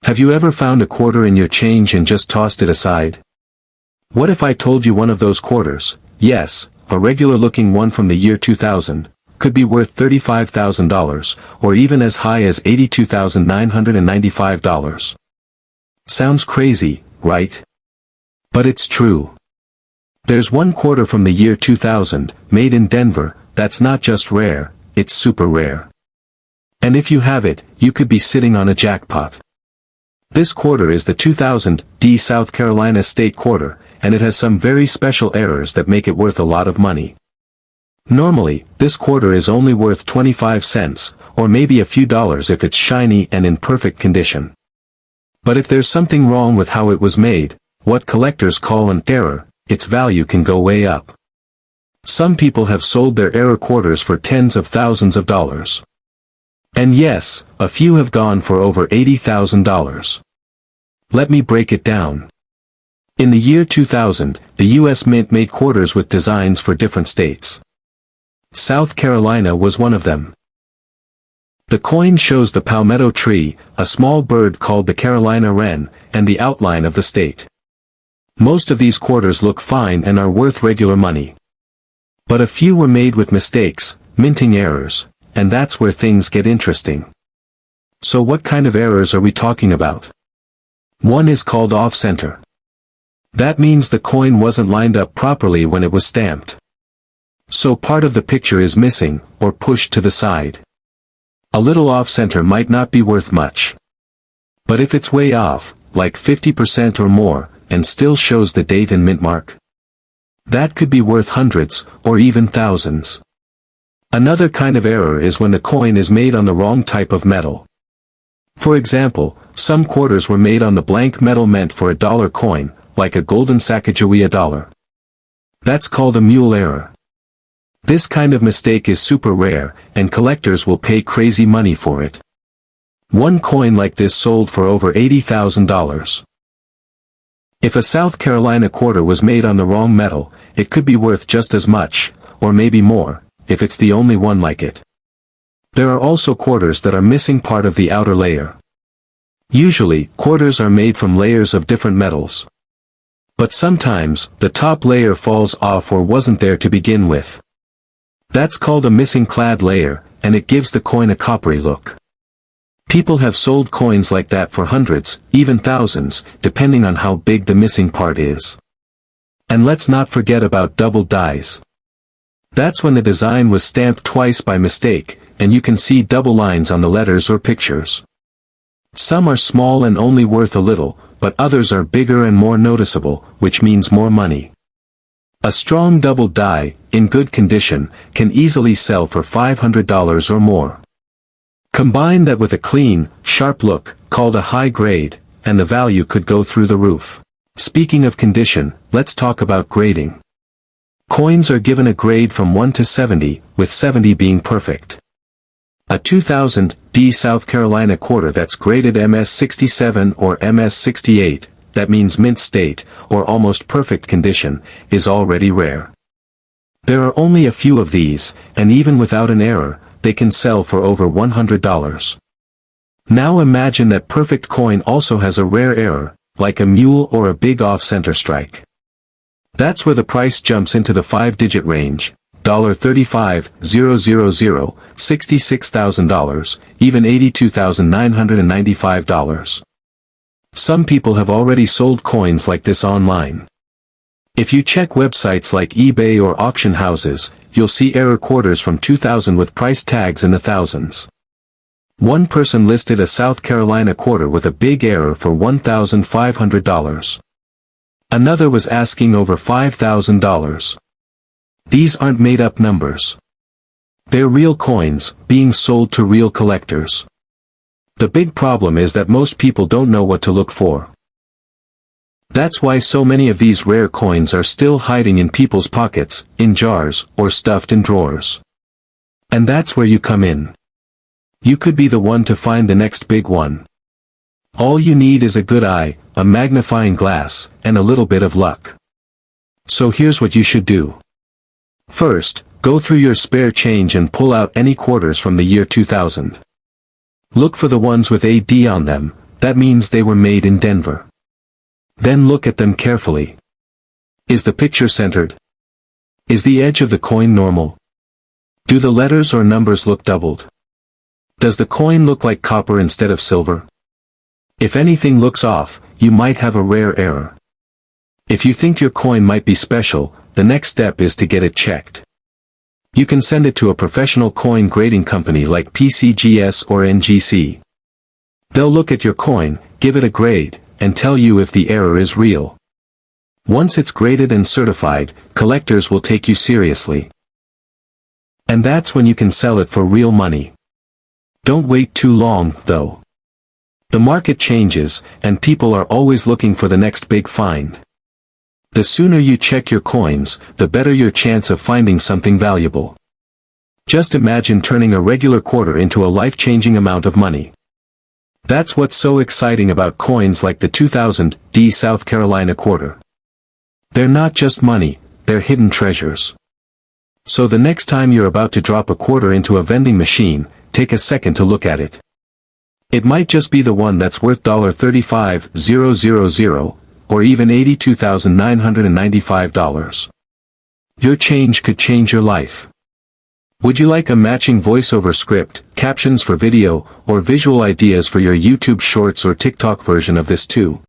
Have you ever found a quarter in your change and just tossed it aside? What if I told you one of those quarters, yes, a regular-looking one from the year 2000, could be worth $35,000, or even as high as $82,995? Sounds crazy, right? But it's true. There's one quarter from the year 2000, made in Denver, that's not just rare, it's super rare. And if you have it, you could be sitting on a jackpot. This quarter is the 2000 South Carolina State Quarter, and it has some very special errors that make it worth a lot of money. Normally, this quarter is only worth 25 cents, or maybe a few dollars if it's shiny and in perfect condition. But if there's something wrong with how it was made, what collectors call an error, its value can go way up. Some people have sold their error quarters for tens of thousands of dollars. And yes, a few have gone for over $80,000. Let me break it down. In the year 2000, the U.S. Mint made quarters with designs for different states. South Carolina was one of them. The coin shows the palmetto tree, a small bird called the Carolina wren, and the outline of the state. Most of these quarters look fine and are worth regular money. But a few were made with mistakes, minting errors, and that's where things get interesting. So what kind of errors are we talking about? One is called off-center. That means the coin wasn't lined up properly when it was stamped. So part of the picture is missing, or pushed to the side. A little off-center might not be worth much. But if it's way off, like 50% or more, and still shows the date and mint mark, that could be worth hundreds, or even thousands. Another kind of error is when the coin is made on the wrong type of metal. For example, some quarters were made on the blank metal meant for a dollar coin, like a golden Sacagawea dollar. That's called a mule error. This kind of mistake is super rare, and collectors will pay crazy money for it. One coin like this sold for over $80,000. If a South Carolina quarter was made on the wrong metal, it could be worth just as much, or maybe more, if it's the only one like it. There are also quarters that are missing part of the outer layer. Usually, quarters are made from layers of different metals. But sometimes, the top layer falls off or wasn't there to begin with. That's called a missing clad layer, and it gives the coin a coppery look. People have sold coins like that for hundreds, even thousands, depending on how big the missing part is. And let's not forget about double dies. That's when the design was stamped twice by mistake, and you can see double lines on the letters or pictures. Some are small and only worth a little, but others are bigger and more noticeable, which means more money. A strong double die, in good condition, can easily sell for $500 or more. Combine that with a clean, sharp look, called a high grade, and the value could go through the roof. Speaking of condition, let's talk about grading. Coins are given a grade from 1 to 70, with 70 being perfect. A 2000 South Carolina quarter that's graded MS-67 or MS-68, that means mint state, or almost perfect condition, is already rare. There are only a few of these, and even without an error, they can sell for over $100. Now imagine that perfect coin also has a rare error, like a mule or a big off-center strike. That's where the price jumps into the 5-digit range. $35,000, $66,000, even $82,995. Some people have already sold coins like this online. If you check websites like eBay or auction houses, you'll see error quarters from 2000 with price tags in the thousands. One person listed a South Carolina quarter with a big error for $1,500. Another was asking over $5,000. These aren't made-up numbers. They're real coins, being sold to real collectors. The big problem is that most people don't know what to look for. That's why so many of these rare coins are still hiding in people's pockets, in jars, or stuffed in drawers. And that's where you come in. You could be the one to find the next big one. All you need is a good eye, a magnifying glass, and a little bit of luck. So here's what you should do. First, go through your spare change and pull out any quarters from the year 2000. Look for the ones with AD on them, that means they were made in Denver. Then look at them carefully. Is the picture centered? Is the edge of the coin normal? Do the letters or numbers look doubled? Does the coin look like copper instead of silver? If anything looks off, you might have a rare error. If you think your coin might be special, the next step is to get it checked. You can send it to a professional coin grading company like PCGS or NGC. They'll look at your coin, give it a grade, and tell you if the error is real. Once it's graded and certified, collectors will take you seriously. And that's when you can sell it for real money. Don't wait too long, though. The market changes, and people are always looking for the next big find. The sooner you check your coins, the better your chance of finding something valuable. Just imagine turning a regular quarter into a life-changing amount of money. That's what's so exciting about coins like the 2000 D South Carolina quarter. They're not just money, they're hidden treasures. So the next time you're about to drop a quarter into a vending machine, take a second to look at it. It might just be the one that's worth $35,000, or even $82,995. Your change could change your life. Would you like a matching voiceover script, captions for video, or visual ideas for your YouTube Shorts or TikTok version of this too?